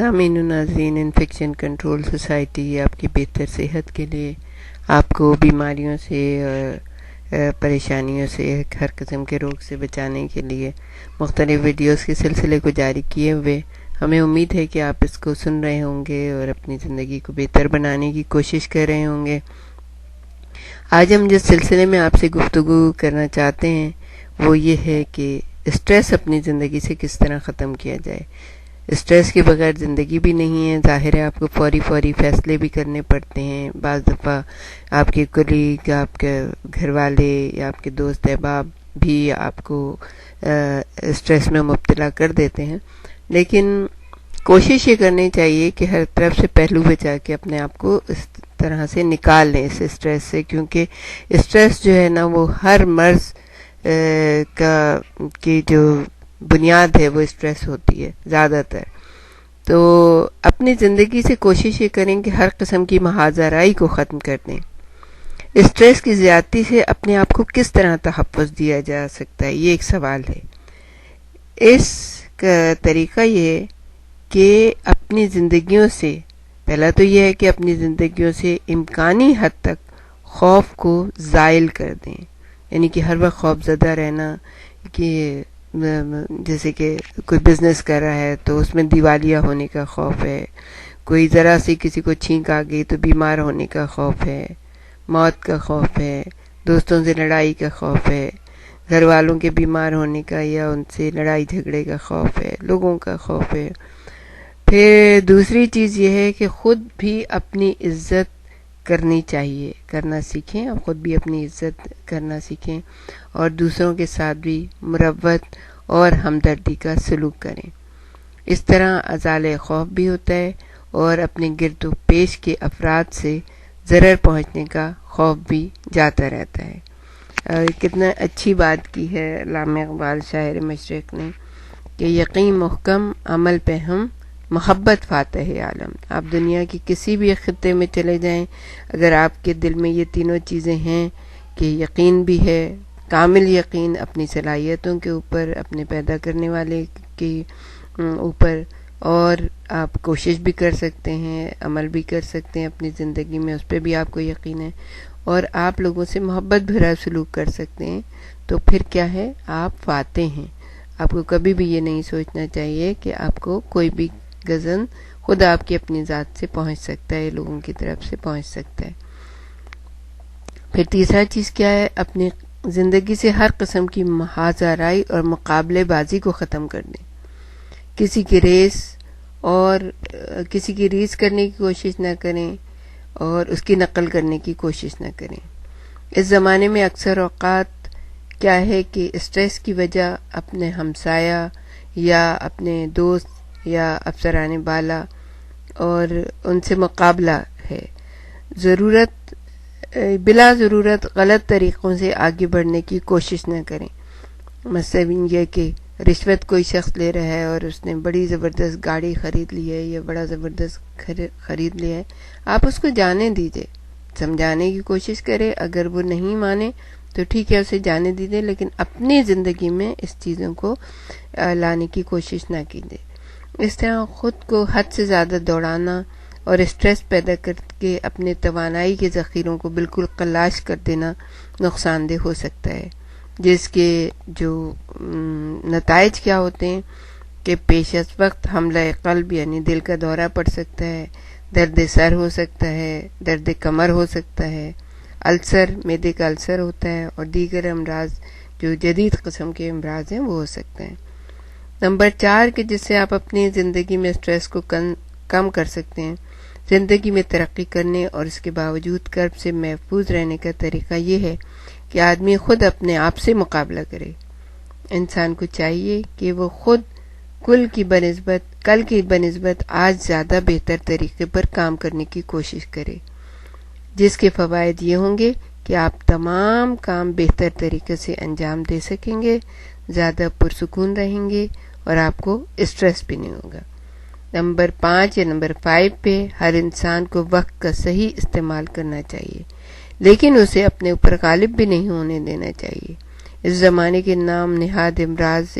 سامعین و ناظرین، انفیکشن کنٹرول سوسائٹی آپ کی بہتر صحت کے لیے، آپ کو بیماریوں سے پریشانیوں سے، ہر قسم کے روگ سے بچانے کے لیے مختلف ویڈیوز کے سلسلے کو جاری کیے ہوئے ہمیں امید ہے کہ آپ اس کو سن رہے ہوں گے اور اپنی زندگی کو بہتر بنانے کی کوشش کر رہے ہوں گے۔ آج ہم جس سلسلے میں آپ سے گفتگو کرنا چاہتے ہیں وہ یہ ہے کہ اسٹریس اپنی زندگی سے کس طرح ختم کیا جائے۔ اسٹریس کے بغیر زندگی بھی نہیں ہے، ظاہر ہے آپ کو فوری فیصلے بھی کرنے پڑتے ہیں، بعض دفعہ آپ کے کلیگ، آپ کے گھر والے یا آپ کے دوست احباب بھی آپ کو اسٹریس میں مبتلا کر دیتے ہیں، لیکن کوشش یہ کرنی چاہیے کہ ہر طرف سے پہلو بچا کے اپنے آپ کو اس طرح سے نکال لیں اس اسٹریس سے، کیونکہ اسٹریس جو ہے نا وہ ہر مرض کی جو بنیاد ہے وہ اسٹریس ہوتی ہے زیادہ تر۔ تو اپنی زندگی سے کوشش یہ کریں کہ ہر قسم کی محاذ آرائی کو ختم کر دیں۔ اسٹریس کی زیادتی سے اپنے آپ کو کس طرح تحفظ دیا جا سکتا ہے، یہ ایک سوال ہے۔ اس کا طریقہ یہ ہے کہ اپنی زندگیوں سے، پہلا تو یہ ہے کہ اپنی زندگیوں سے امکانی حد تک خوف کو زائل کر دیں، یعنی کہ ہر وقت خوف زدہ رہنا، کہ جیسے کہ کوئی بزنس کر رہا ہے تو اس میں دیوالیہ ہونے کا خوف ہے، کوئی ذرا سی کسی کو چھینک آ گئی تو بیمار ہونے کا خوف ہے، موت کا خوف ہے، دوستوں سے لڑائی کا خوف ہے، گھر والوں کے بیمار ہونے کا یا ان سے لڑائی جھگڑے کا خوف ہے، لوگوں کا خوف ہے۔ پھر دوسری چیز یہ ہے کہ خود بھی اپنی عزت کرنی چاہیے، کرنا سیکھیں، اور خود بھی اپنی عزت کرنا سیکھیں اور دوسروں کے ساتھ بھی مروت اور ہمدردی کا سلوک کریں۔ اس طرح ازالہ خوف بھی ہوتا ہے اور اپنے گرد و پیش کے افراد سے ضرر پہنچنے کا خوف بھی جاتا رہتا ہے۔ کتنا اچھی بات کی ہے علامہ اقبال شاعر مشرق نے کہ یقین محکم عمل پہ ہم، محبت فاتح عالم۔ آپ دنیا کی کسی بھی خطے میں چلے جائیں، اگر آپ کے دل میں یہ تینوں چیزیں ہیں کہ یقین بھی ہے، کامل یقین اپنی صلاحیتوں کے اوپر، اپنے پیدا کرنے والے کے اوپر، اور آپ کوشش بھی کر سکتے ہیں، عمل بھی کر سکتے ہیں اپنی زندگی میں، اس پہ بھی آپ کو یقین ہے، اور آپ لوگوں سے محبت بھرا سلوک کر سکتے ہیں، تو پھر کیا ہے، آپ فاتح ہیں۔ آپ کو کبھی بھی یہ نہیں سوچنا چاہیے کہ آپ کو کوئی بھی غضن خود آپ کی اپنی ذات سے پہنچ سکتا ہے، لوگوں کی طرف سے پہنچ سکتا ہے۔ پھر تیسرا چیز کیا ہے، اپنی زندگی سے ہر قسم کی محاذ آرائی اور مقابلے بازی کو ختم کر دیں۔ کسی کی ریس کرنے کی کوشش نہ کریں اور اس کی نقل کرنے کی کوشش نہ کریں۔ اس زمانے میں اکثر اوقات کیا ہے کہ اسٹریس کی وجہ اپنے ہمسایہ یا اپنے دوست یا افسران بالا اور ان سے مقابلہ ہے۔ بلا ضرورت غلط طریقوں سے آگے بڑھنے کی کوشش نہ کریں۔ مثلاً یہ کہ رشوت کوئی شخص لے رہا ہے اور اس نے بڑی زبردست گاڑی خرید لی ہے یا بڑا زبردست خرید لیا ہے، آپ اس کو جانے دیجئے، سمجھانے کی کوشش کریں، اگر وہ نہیں مانے تو ٹھیک ہے، اسے جانے دیجئے، لیکن اپنی زندگی میں اس چیزوں کو لانے کی کوشش نہ کیجیے۔ اس طرح خود کو حد سے زیادہ دوڑانا اور اسٹریس پیدا کر کے اپنے توانائی کے ذخیروں کو بالکل خلاص کر دینا نقصان دہ ہو سکتا ہے، جس کے جو نتائج کیا ہوتے ہیں کہ پیش از وقت حملہ قلب یعنی دل کا دورہ پڑ سکتا ہے، درد سر ہو سکتا ہے، درد کمر ہو سکتا ہے، السر، معدے کا السر ہوتا ہے، اور دیگر امراض جو جدید قسم کے امراض ہیں وہ ہو سکتے ہیں۔ نمبر 4 کہ جس سے آپ اپنی زندگی میں اسٹریس کو کم کر سکتے ہیں، زندگی میں ترقی کرنے اور اس کے باوجود کرب سے محفوظ رہنے کا طریقہ یہ ہے کہ آدمی خود اپنے آپ سے مقابلہ کرے۔ انسان کو چاہیے کہ وہ خود کل کی بنسبت آج زیادہ بہتر طریقے پر کام کرنے کی کوشش کرے، جس کے فوائد یہ ہوں گے کہ آپ تمام کام بہتر طریقے سے انجام دے سکیں گے، زیادہ پرسکون رہیں گے اور آپ کو اسٹریس بھی نہیں ہوگا۔ نمبر 5 یا نمبر 5 پہ ہر انسان کو وقت کا صحیح استعمال کرنا چاہیے، لیکن اسے اپنے اوپر غالب بھی نہیں ہونے دینا چاہیے۔ اس زمانے کے نام نہاد امراض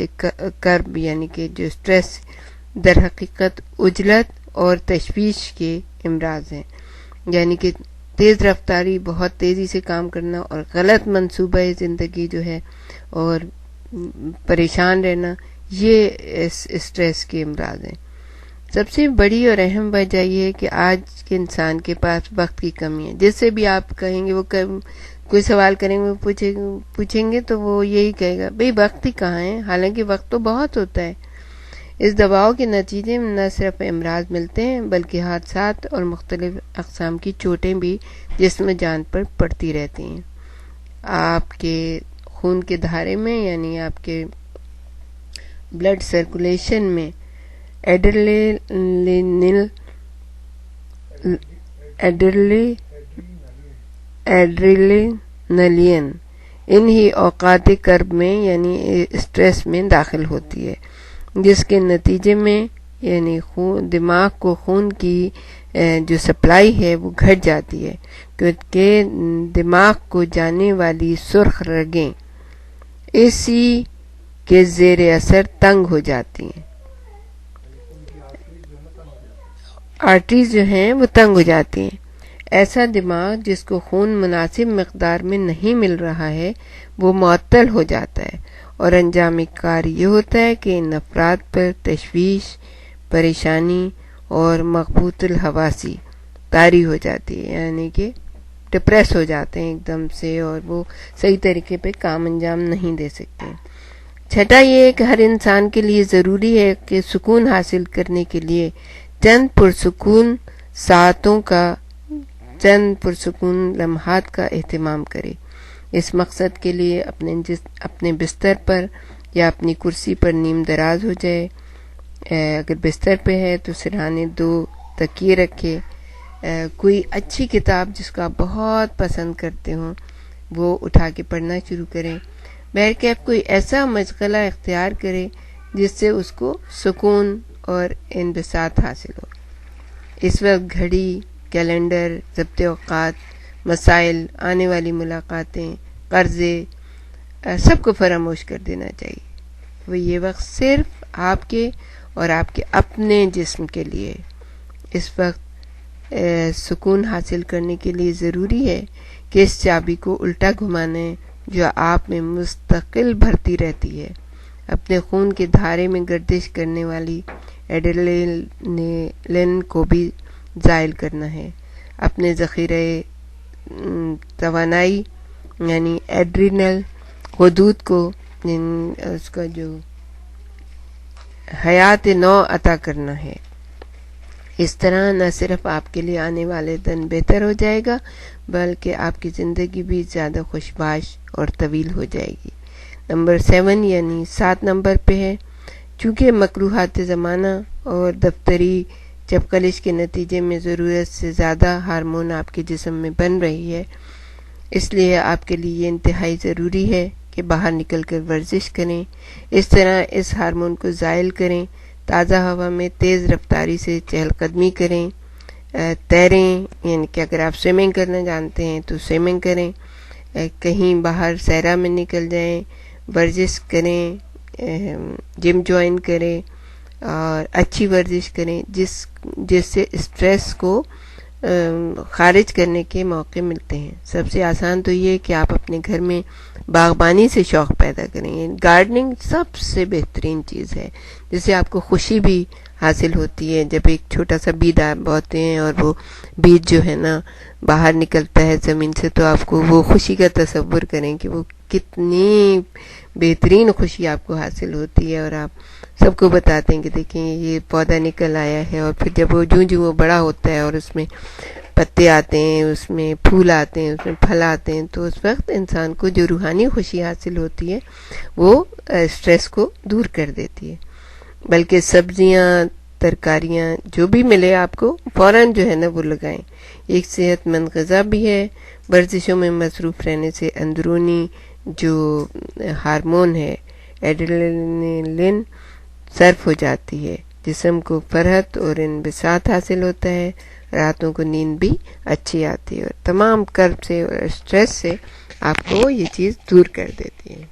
کرب یعنی کہ جو اسٹریس در حقیقت عجلت اور تشویش کے امراض ہیں، یعنی کہ تیز رفتاری، بہت تیزی سے کام کرنا اور غلط منصوبہ زندگی جو ہے اور پریشان رہنا، یہ اسٹریس کے امراض ہیں۔ سب سے بڑی اور اہم وجہ یہ ہے کہ آج کے انسان کے پاس وقت کی کمی ہے۔ جس سے بھی آپ کہیں گے، وہ کوئی سوال کریں گے، پوچھیں گے تو وہ یہی کہے گا بھئی وقت ہی کہاں ہے، حالانکہ وقت تو بہت ہوتا ہے۔ اس دباؤ کے نتیجے میں نہ صرف امراض ملتے ہیں بلکہ حادثات اور مختلف اقسام کی چوٹیں بھی جسم جان پر پڑتی رہتی ہیں۔ آپ کے خون کے دھارے میں، یعنی آپ کے بلڈ سرکولیشن میں ایڈرینلین انہی اوقات کرب میں یعنی اسٹریس میں داخل ہوتی ہے، جس کے نتیجے میں یعنی دماغ کو خون کی جو سپلائی ہے وہ گھٹ جاتی ہے، کیونکہ دماغ کو جانے والی سرخ رگیں اسی کے زیر اثر تنگ ہو جاتی ہیں، آرٹریز جو ہیں وہ تنگ ہو جاتی ہیں۔ ایسا دماغ جس کو خون مناسب مقدار میں نہیں مل رہا ہے وہ معطل ہو جاتا ہے، اور انجام کار یہ ہوتا ہے کہ ان افراد پر تشویش، پریشانی اور مغبوط الحواسی طاری ہو جاتی ہے، یعنی کہ ڈپریس ہو جاتے ہیں ایک دم سے اور وہ صحیح طریقے پہ کام انجام نہیں دے سکتے۔ چھٹا یہ ہے کہ ہر انسان کے لیے ضروری ہے کہ سکون حاصل کرنے کے لیے چند پرسکون ساعتوں کا، چند پرسکون لمحات کا اہتمام کرے۔ اس مقصد کے لیے اپنے بستر پر یا اپنی کرسی پر نیم دراز ہو جائے، اگر بستر پہ ہے تو سرہانے 2 تکیے رکھے، کوئی اچھی کتاب جس کو آپ بہت پسند کرتے ہوں وہ اٹھا کے پڑھنا شروع کریں، بہرکیف کوئی ایسا مشغلہ اختیار کرے جس سے اس کو سکون اور انبساط حاصل ہو۔ اس وقت گھڑی، کیلنڈر، ضبط اوقات، مسائل، آنے والی ملاقاتیں، قرضے، سب کو فراموش کر دینا چاہیے۔ وہ یہ وقت صرف آپ کے اور آپ کے اپنے جسم کے لیے۔ اس وقت سکون حاصل کرنے کے لیے ضروری ہے کہ اس چابی کو الٹا گھمانے جو آپ میں مستقل بھرتی رہتی ہے، اپنے خون کے دھارے میں گردش کرنے والی ایڈرینلین کو بھی زائل کرنا ہے، اپنے ذخیرہ توانائی یعنی ایڈرینل غدود کو اس کا جو حیات نو عطا کرنا ہے۔ اس طرح نہ صرف آپ کے لیے آنے والے دن بہتر ہو جائے گا بلکہ آپ کی زندگی بھی زیادہ خوشباش اور طویل ہو جائے گی۔ نمبر 7 یعنی 7 نمبر پہ ہے، چونکہ مکروہات زمانہ اور دفتری چپقلش کے نتیجے میں ضرورت سے زیادہ ہارمون آپ کے جسم میں بن رہی ہے، اس لیے آپ کے لیے یہ انتہائی ضروری ہے کہ باہر نکل کر ورزش کریں، اس طرح اس ہارمون کو زائل کریں، تازہ ہوا میں تیز رفتاری سے چہل قدمی کریں، تیریں، یعنی کہ اگر آپ سوئمنگ کرنا جانتے ہیں تو سوئمنگ کریں، کہیں باہر سیرا میں نکل جائیں، ورزش کریں، جم جوائن کریں اور اچھی ورزش کریں جس سے اسٹریس کو خارج کرنے کے موقع ملتے ہیں۔ سب سے آسان تو یہ ہے کہ آپ اپنے گھر میں باغبانی سے شوق پیدا کریں۔ گارڈننگ سب سے بہترین چیز ہے جس سے آپ کو خوشی بھی حاصل ہوتی ہے۔ جب ایک چھوٹا سا بیج آپ بوتے ہیں اور وہ بیج جو ہے نا باہر نکلتا ہے زمین سے، تو آپ کو وہ خوشی کا تصور کریں کہ وہ کتنی بہترین خوشی آپ کو حاصل ہوتی ہے، اور آپ سب کو بتاتے ہیں کہ دیکھیں یہ پودا نکل آیا ہے، اور پھر جب وہ جو وہ بڑا ہوتا ہے اور اس میں پتے آتے ہیں، اس میں پھول آتے ہیں، اس میں پھل آتے ہیں، تو اس وقت انسان کو جو روحانی خوشی حاصل ہوتی ہے وہ اسٹریس کو دور کر دیتی ہے۔ بلکہ سبزیاں، ترکاریاں جو بھی ملے آپ کو فوراً جو ہے نا وہ لگائیں۔ ایک صحت مند غذا بھی ہے۔ ورزشوں میں مصروف رہنے سے اندرونی جو ہارمون ہے ایڈرینلین صرف ہو جاتی ہے، جسم کو فرحت اور انبساط حاصل ہوتا ہے، راتوں کو نیند بھی اچھی آتی ہے، اور تمام کرب سے اور اسٹریس سے آپ کو یہ چیز دور کر دیتی ہے۔